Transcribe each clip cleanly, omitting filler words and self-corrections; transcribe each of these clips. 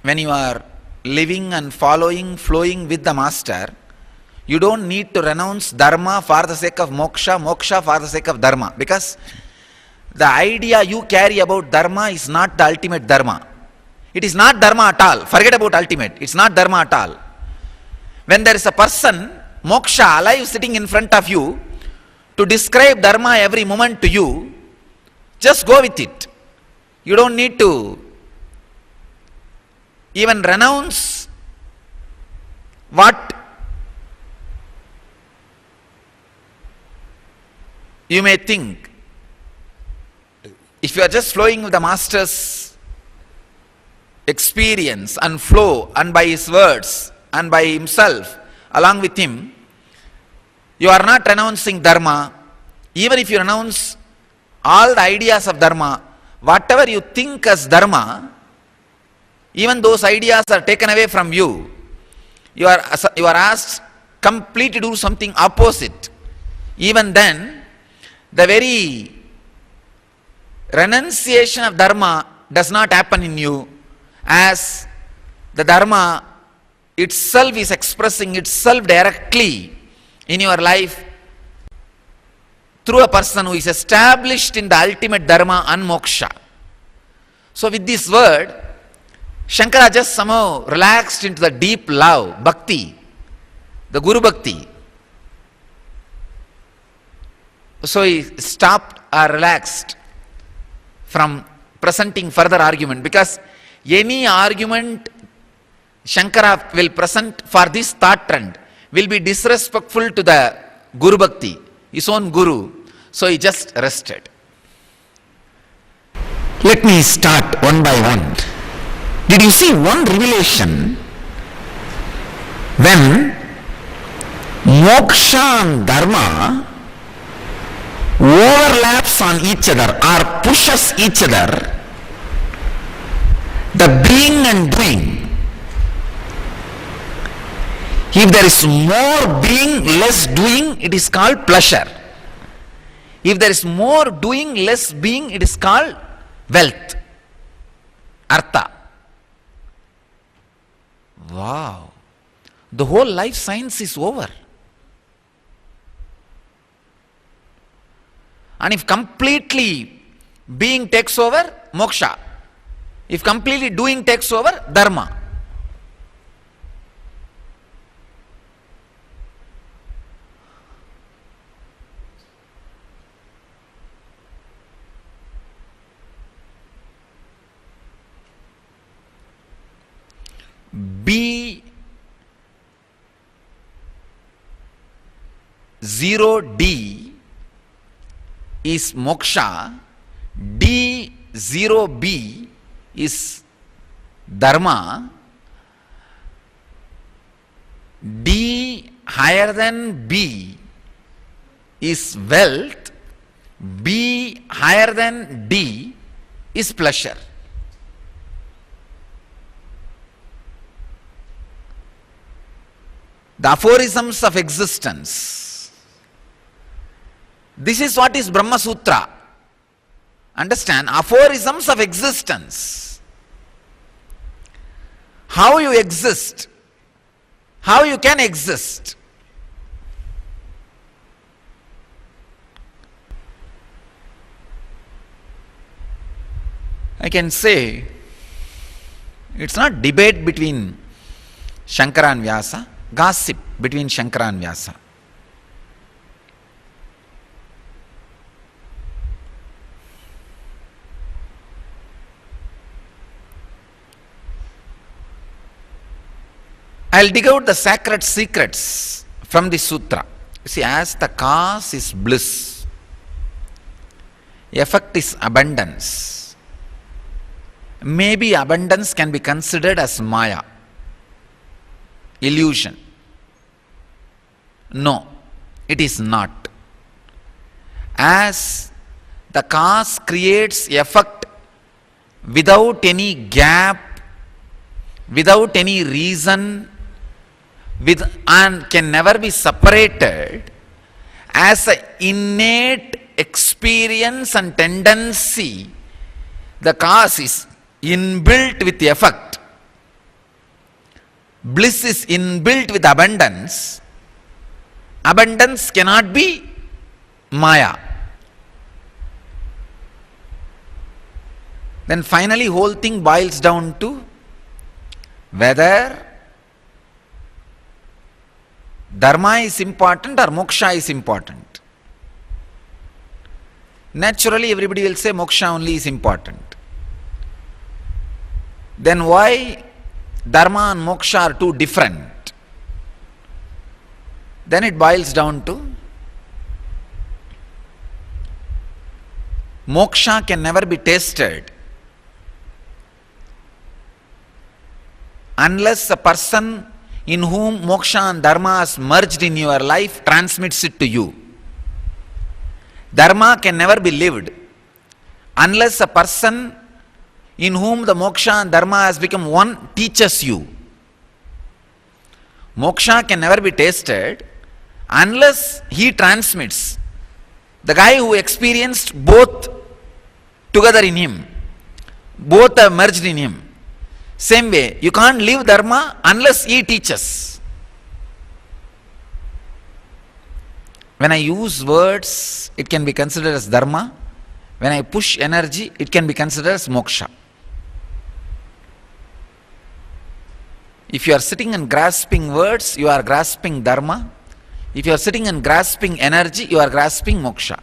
when you are living and following, flowing with the master, you don't need to renounce dharma for the sake of moksha, moksha for the sake of dharma, because the idea you carry about dharma is not the ultimate dharma. It is not dharma at all. Forget about ultimate. It's not dharma at all. When there is a person, moksha, alive, sitting in front of you, to describe dharma every moment to you, just go with it. You don't need to even renounce what you may think. If you are just flowing with the master's experience and flow, and by his words and by himself, along with him, you are not renouncing dharma. Even if you renounce all the ideas of dharma, whatever you think as dharma, even those ideas are taken away from you. You are asked completely do something opposite. Even then, the very renunciation of dharma does not happen in you, as the dharma itself is expressing itself directly in your life through a person who is established in the ultimate dharma and moksha. So with this word, Shankara just somehow relaxed into the deep love, bhakti, the Guru Bhakti. So he stopped or relaxed from presenting further argument, because any argument Shankara will present for this thought trend will be disrespectful to the Guru Bhakti, his own Guru. So he just rested. Let me start one by one. Did you see one revelation when moksha and dharma overlaps on each other or pushes each other? The being and doing. If there is more being, less doing, it is called pleasure. If there is more doing, less being, it is called wealth, artha. Wow. The whole life science is over. And if completely being takes over, moksha. If completely doing takes over, dharma. B0D is moksha, D0B is dharma, D higher than B is wealth, B higher than D is pleasure. The aphorisms of existence. This is what is Brahma Sutra. Understand? Aphorisms of existence. How you exist. How you can exist. I can say, it's not debate between Shankara and Vyasa, gossip between Shankara and Vyasa. I'll dig out the sacred secrets from the sutra. See, as the cause is bliss, effect is abundance. Maybe abundance can be considered as maya, illusion. No, it is not. As the cause creates effect without any gap, without any reason, and can never be separated, as an innate experience and tendency, the cause is inbuilt with effect. bliss is inbuilt with abundance, abundance cannot be Maya. Then finally whole thing boils down to whether dharma is important or moksha is important. Naturally everybody will say moksha only is important. Then why dharma and moksha are two different? Then it boils down to moksha can never be tasted unless a person in whom moksha and dharma is merged in your life transmits it to you. Dharma can never be lived unless a person in whom the moksha and dharma has become one teaches you. Moksha can never be tasted unless he transmits. The guy who experienced both together in him, both are merged in him. Same way, you can't live dharma unless he teaches. When I use words, it can be considered as dharma. When I push energy, it can be considered as moksha. If you are sitting and grasping words, you are grasping dharma. If you are sitting and grasping energy, you are grasping moksha.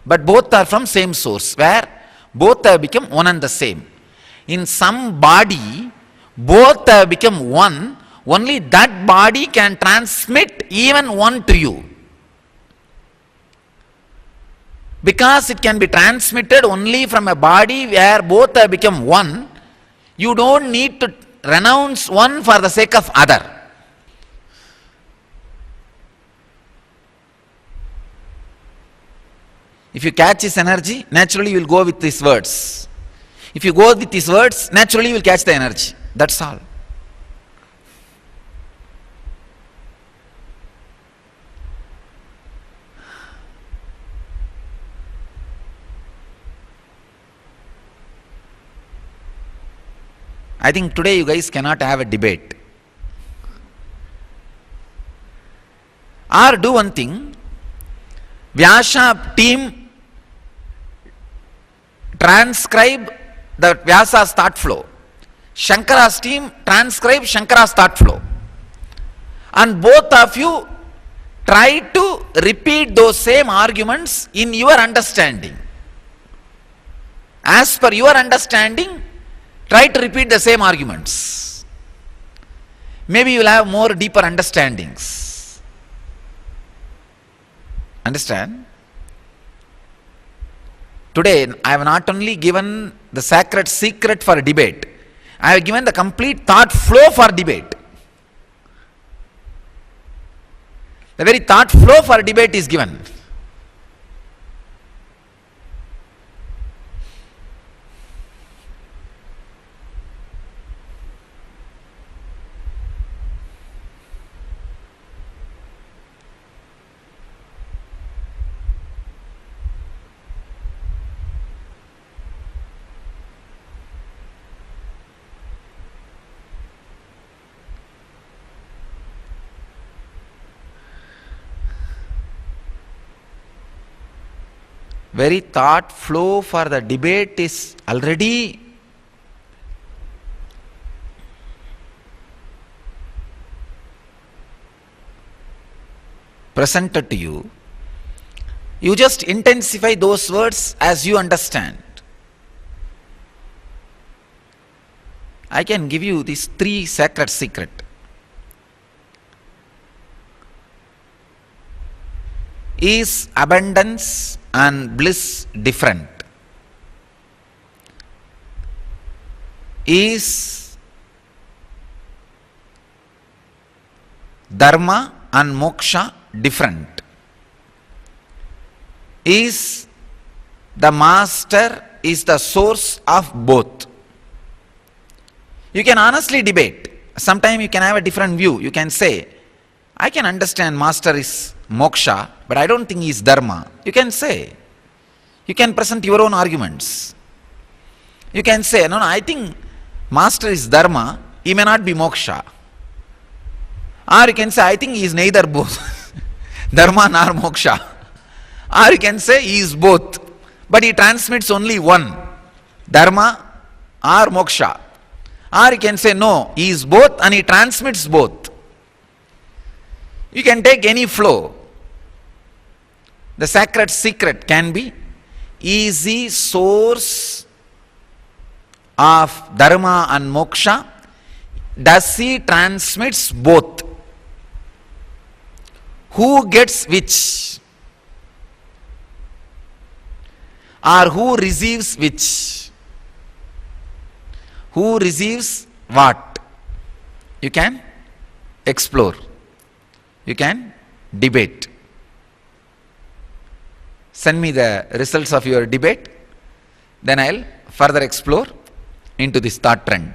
But both are from same source, where both have become one and the same. In some body, both have become one, only that body can transmit even one to you. Because it can be transmitted only from a body where both have become one, you don't need to renounce one for the sake of other. If you catch his energy, naturally you will go with his words. If you go with his words, naturally you will catch the energy. That's all. I think today you guys cannot have a debate. Or do one thing, Vyasa team transcribe the Vyasa's thought flow. Shankara's team transcribe Shankara's thought flow. And both of you try to repeat those same arguments in your understanding. As per your understanding, try to repeat the same arguments. Maybe you will have more deeper understandings. Understand? Today, I have not only given the sacred secret for debate, I have given the complete thought flow for debate. The very thought flow for debate is given. Very thought flow for the debate is already presented to you. You just intensify those words as you understand. I can give you these 3 sacred secrets. Is abundance and bliss different? Is dharma and moksha different? Is the master is the source of both? You can honestly debate. Sometimes you can have a different view. You can say, I can understand master is moksha, but I don't think he is dharma. You can say. You can present your own arguments. You can say, no, I think master is dharma, he may not be moksha. Or you can say, I think he is neither both, dharma nor moksha. Or you can say he is both, but he transmits only one, dharma or moksha. Or you can say no, he is both and he transmits both. You can take any flow. The sacred secret can be easy source of dharma and moksha. Does he transmits both? Who gets which? Or who receives which? Who receives what? You can explore. You can debate. Send me the results of your debate, then I'll further explore into this thought trend.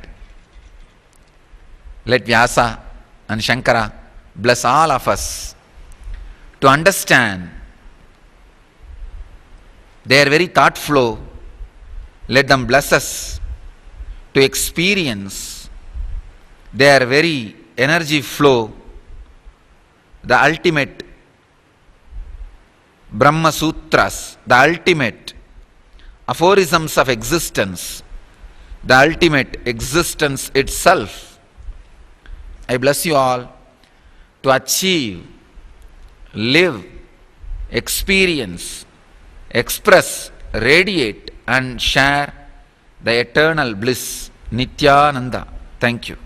Let Vyasa and Shankara bless all of us to understand their very thought flow. Let them bless us to experience their very energy flow, the ultimate Brahma Sutras, the ultimate aphorisms of existence, the ultimate existence itself. I bless you all to achieve, live, experience, express, radiate and share the eternal bliss, Nityananda. Thank you.